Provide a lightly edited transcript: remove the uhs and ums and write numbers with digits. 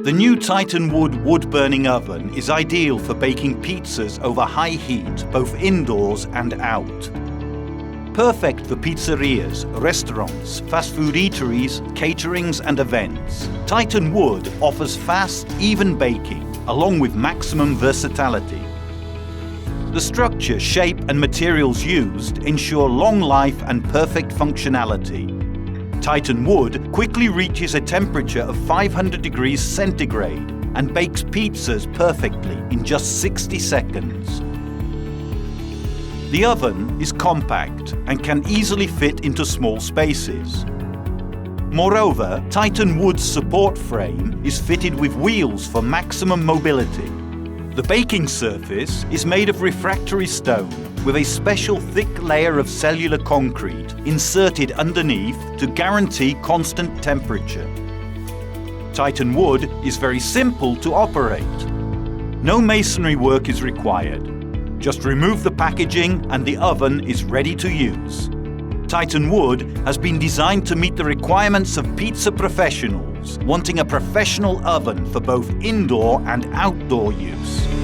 The new Titan Wood wood-burning oven is ideal for baking pizzas over high heat, both indoors and out. Perfect for pizzerias, restaurants, fast food eateries, caterings and events. Titan Wood offers fast, even baking, along with maximum versatility. The structure, shape and materials used ensure long life and perfect functionality. Titan Wood quickly reaches a temperature of 500 degrees centigrade and bakes pizzas perfectly in just 60 seconds. The oven is compact and can easily fit into small spaces. Moreover, Titan Wood's support frame is fitted with wheels for maximum mobility. The baking surface is made of refractory stone with a special thick layer of cellular concrete inserted underneath to guarantee constant temperature. Titan Wood is very simple to operate. No masonry work is required. Just remove the packaging and the oven is ready to use. Titan Wood has been designed to meet the requirements of pizza professionals wanting a professional oven for both indoor and outdoor use.